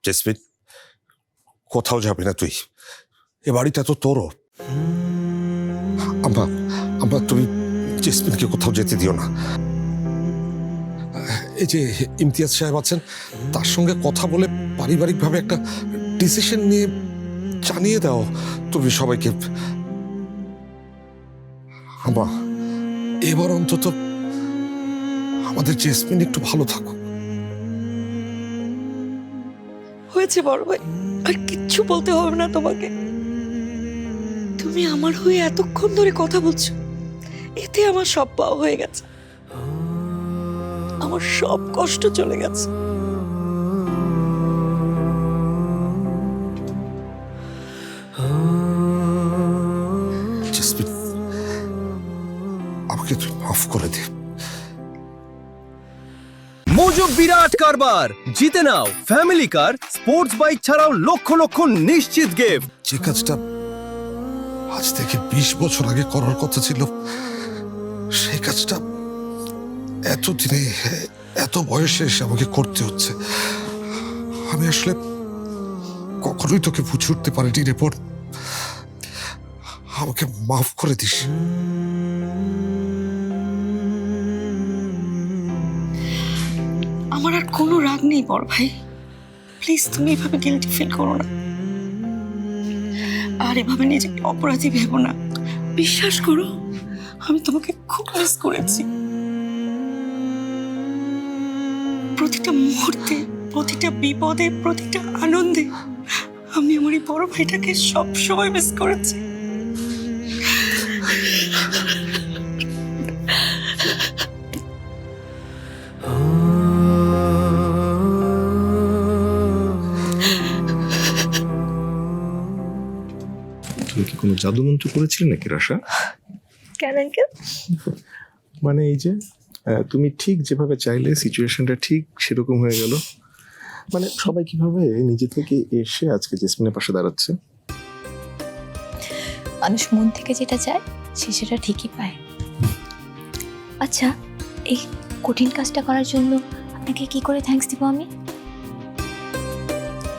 Jasmine, কোথাও যাবে না তুই, এ বাড়িটা তো তোরও। আম্মা, আম্মা তুমি জেসমিনকে কোথাও যেতে দিও না। এই যে ইমতিয়াজ সাহেব আছেন, তার সঙ্গে কথা বলে পারিবারিকভাবে একটা ডিসিশন নিয়ে জানিয়ে দাও তুমি সবাইকে। আম্মা, এবার অন্তত আমাদের জেসমিন একটু ভালো থাকো। হয়েছে বড় ভাই, আর কিচ্ছু বলতে হবে না তোমাকে। তুমি আমার হয়ে এতক্ষণ ধরে কথা বলছো, এতে আমার সব পাওয়া হয়ে গেছে, আমার সব কষ্ট চলে গেছে। জেসমিন, আমাকে তুই মাফ করে দে। মোজো বিরাট কারবার জিতে নাও ফ্যামিলি কার, স্পোর্টস বাইক ছাড়াও লক্ষ লক্ষ নিশ্চিত গিফট। যে কাজটা আজ থেকে 20 বছর আগে করার কথা ছিল, সেই কাজটা এতদিনে এত বয়সে এসে আমাকে করতে হচ্ছে। আমি আসলে কখনোই তোকে বুঝে উঠতে পারিনি রে বোন, আমাকে মাফ করে দিস। আমার আর কোনো রাগ নেই বড় ভাই, প্লিজ তুমি এভাবে গিল্টি ফিল করো না, আর এভাবে নিজেকে অপরাধী ভেবো না। বিশ্বাস করো, আমি তোমাকে খুব মিস করেছি। প্রতিটা মুহূর্তে, প্রতিটা বিপদে, প্রতিটা আনন্দে আমি আমার এই বড় ভাইটাকে সব সময় মিস করেছি। তুমি কি কোনো জাদুমন্ত্র করেছিলে নাকি রাশা? কেন আঙ্কেল? মানে এই যে তুমি ঠিক যেভাবে চাইলে সিচুয়েশনটা ঠিক সেরকম হয়ে গেল। মানে সবাই কিভাবে নিজে থেকে এসে আজকে জেসমিনের পাশে দাঁড়াচ্ছে। মানুষ মন থেকে যেটা চায় সে সেটা ঠিকই পায়। আচ্ছা, এই কঠিন কাজটা করার জন্য আপনাকে কি করে থ্যাঙ্কস দিব আমি?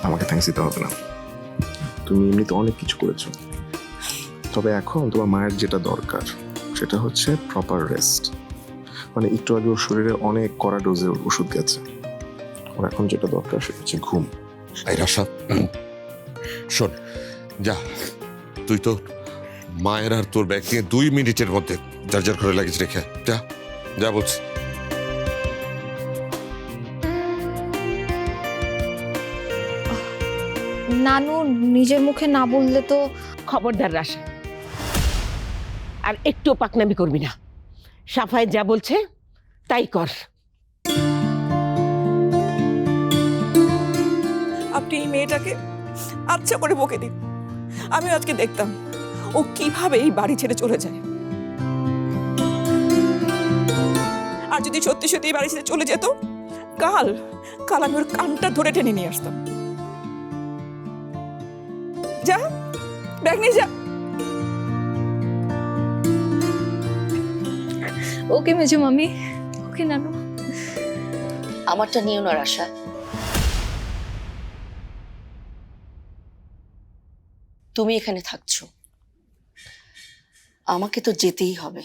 আমাকে থ্যাঙ্কস দিতে হবে না, তুমি এমনিতে অনেক কিছু করেছো। তবে এখন তোমার মায়ের যেটা দরকার সেটা হচ্ছে প্রপার রেস্ট। মানে একটু আগে ওর শরীরে অনেক কড়া ডোজে ওষুধ গেছে, ওর এখন যেটা দরকার সেটা হচ্ছে ঘুম। এই রাশা, শোন, যা তুই তো মায়ের আর তোর ব্যাগ নিয়ে 2 মিনিটের মধ্যে যার যার ঘরে লাগিয়ে রেখে যা, যা বলছি। নানু নিজের মুখে না বললে তো। খবরদার রাশা, আর একটু পাকনামি করবি না, সাফাই যা বলছে তাই কর। আপনি এই মেয়েটাকে আচ্ছা করে বকে দিন, আমি আজকে দেখতাম ও কিভাবে এই বাড়ি ছেড়ে চলে যায়। আর যদি সত্যি সত্যি এই বাড়ি ছেড়ে চলে যেত, কাল কাল আমি ওর কানটা ধরে টেনে নিয়ে আসতাম। যা, ব্যাগ নিয়ে যা। ওকে মেজো মামি, ওকে নানু। আমারটা নিও না রাশা, তুমি এখানে থাকছো, আমাকে তো যেতেই হবে।